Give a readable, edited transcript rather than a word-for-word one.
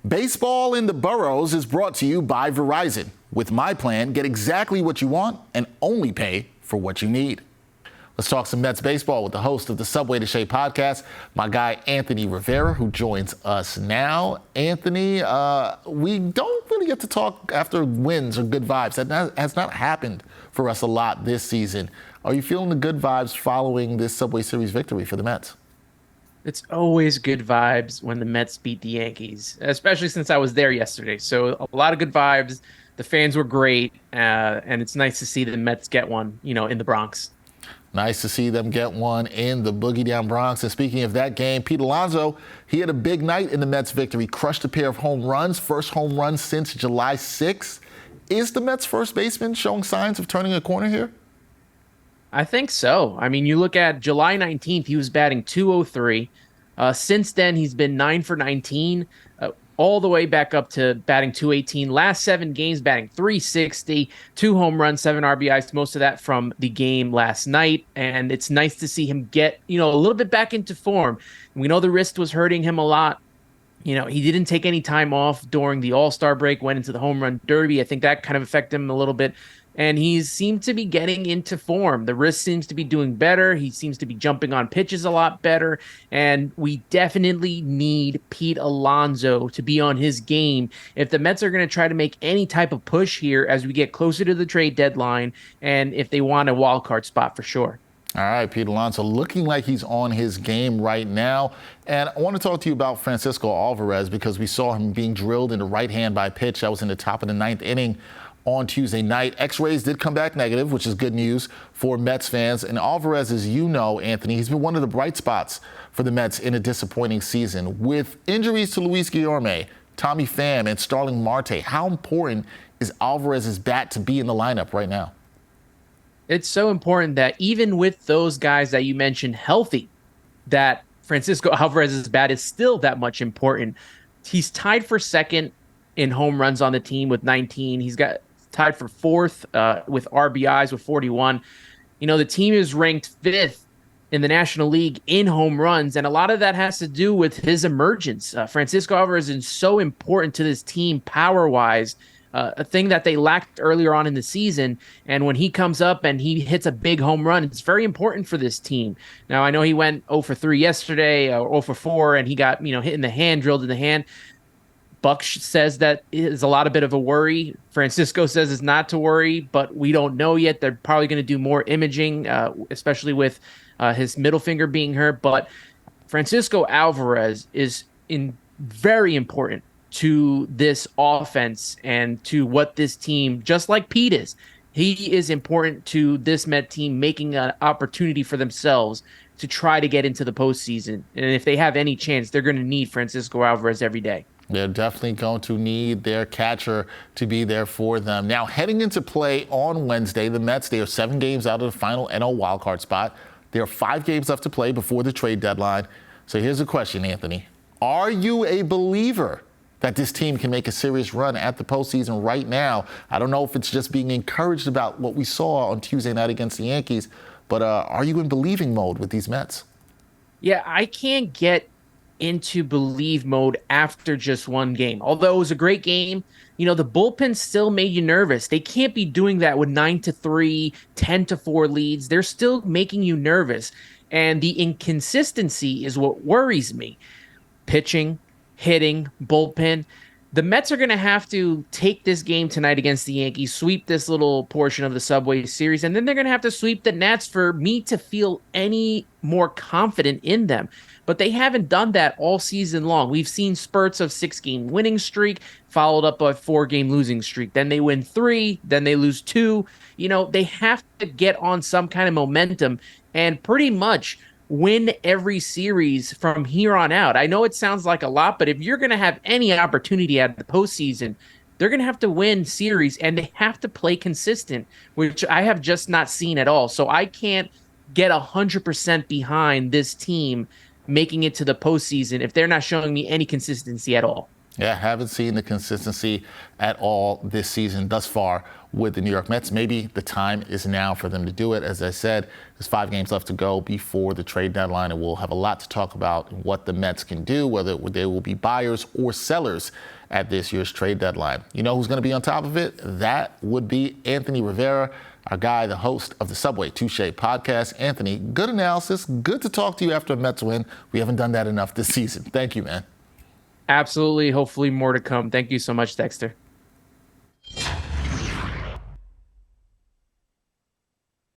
Baseball in the Boroughs is brought to you by Verizon. With my plan, get exactly what you want and only pay for what you need. Let's talk some Mets baseball with the host of the Subway to Shea podcast, my guy Anthony Rivera, who joins us now. Anthony, we don't really get to talk after wins or good vibes. That has not happened for us a lot this season. Are you feeling the good vibes following this Subway Series victory for the Mets? It's always good vibes when the Mets beat the Yankees, especially since I was there yesterday. So a lot of good vibes. The fans were great, and it's nice to see the Mets get one, in the Bronx. Nice to see them get one in the Boogie Down Bronx. And speaking of that game, Pete Alonso, he had a big night in the Mets victory, crushed a pair of home runs, first home run since July 6th. Is the Mets first baseman showing signs of turning a corner here? I think so. I mean, you look at July 19th, he was batting 203. Since then, he's been 9 for 19, all the way back up to batting 218. Last 7 games, batting 360, 2 home runs, 7 RBIs, most of that from the game last night. And it's nice to see him get, a little bit back into form. We know the wrist was hurting him a lot. He didn't take any time off during the All-Star break, went into the home run derby. I think that kind of affected him a little bit. And he seemed to be getting into form. The wrist seems to be doing better. He seems to be jumping on pitches a lot better. And we definitely need Pete Alonso to be on his game if the Mets are going to try to make any type of push here as we get closer to the trade deadline and if they want a wild card spot for sure. All right, Pete Alonso looking like he's on his game right now. And I want to talk to you about Francisco Alvarez because we saw him being drilled in the right hand by pitch. That was in the top of the 9th inning on Tuesday night. X-rays did come back negative, which is good news for Mets fans. And Alvarez, as you know, Anthony, he's been one of the bright spots for the Mets in a disappointing season. With injuries to Luis Guillorme, Tommy Pham, and Starling Marte, how important is Alvarez's bat to be in the lineup right now? It's so important that even with those guys that you mentioned healthy, that Francisco Alvarez's bat is still that much important. He's tied for second in home runs on the team with 19. He's got tied for fourth with RBIs with 41. The team is ranked 5th in the National League in home runs, and a lot of that has to do with his emergence. Francisco Alvarez is so important to this team power-wise, a thing that they lacked earlier on in the season. And when he comes up and he hits a big home run, it's very important for this team. Now, I know he went 0 for 3 yesterday, or 0 for 4, and he got, hit in the hand, drilled in the hand. Buck says that is a lot of bit of a worry. Francisco says it's not to worry, but we don't know yet. They're probably going to do more imaging, especially with his middle finger being hurt. But Francisco Alvarez is very important to this offense and to what this team, just like Pete is. He is important to this Met team making an opportunity for themselves to try to get into the postseason. And if they have any chance, they're going to need Francisco Alvarez every day. They're definitely going to need their catcher to be there for them. Now, heading into play on Wednesday, the Mets, they are 7 games out of the final NL wildcard spot. There are 5 games left to play before the trade deadline. So here's a question, Anthony. Are you a believer that this team can make a serious run at the postseason right now? I don't know if it's just being encouraged about what we saw on Tuesday night against the Yankees, but are you in believing mode with these Mets? Yeah, I can't get into believe mode after just one game. Although it was a great game, the bullpen still made you nervous. They can't be doing that with 9-3, 10-4 leads. They're still making you nervous. And the inconsistency is what worries me. Pitching, hitting, bullpen. The Mets are going to have to take this game tonight against the Yankees, sweep this little portion of the Subway Series, and then they're going to have to sweep the Nats for me to feel any more confident in them. But they haven't done that all season long. We've seen spurts of 6-game winning streak, followed up by a 4-game losing streak. Then they win 3, then they lose 2. They have to get on some kind of momentum and pretty much win every series from here on out. I know it sounds like a lot, but if you're going to have any opportunity at the postseason, they're going to have to win series, and they have to play consistent, which I have just not seen at all. So I can't get 100% behind this team making it to the postseason if they're not showing me any consistency at all. Yeah, haven't seen the consistency at all this season thus far with the New York Mets. Maybe the time is now for them to do it. As I said, there's 5 games left to go before the trade deadline, and we'll have a lot to talk about what the Mets can do, whether they will be buyers or sellers at this year's trade deadline. You know who's going to be on top of it? That would be Anthony Rivera, our guy, the host of the Subway Touche podcast. Anthony, good analysis. Good to talk to you after a Mets win. We haven't done that enough this season. Thank you, man. Absolutely. Hopefully more to come. Thank you so much, Dexter.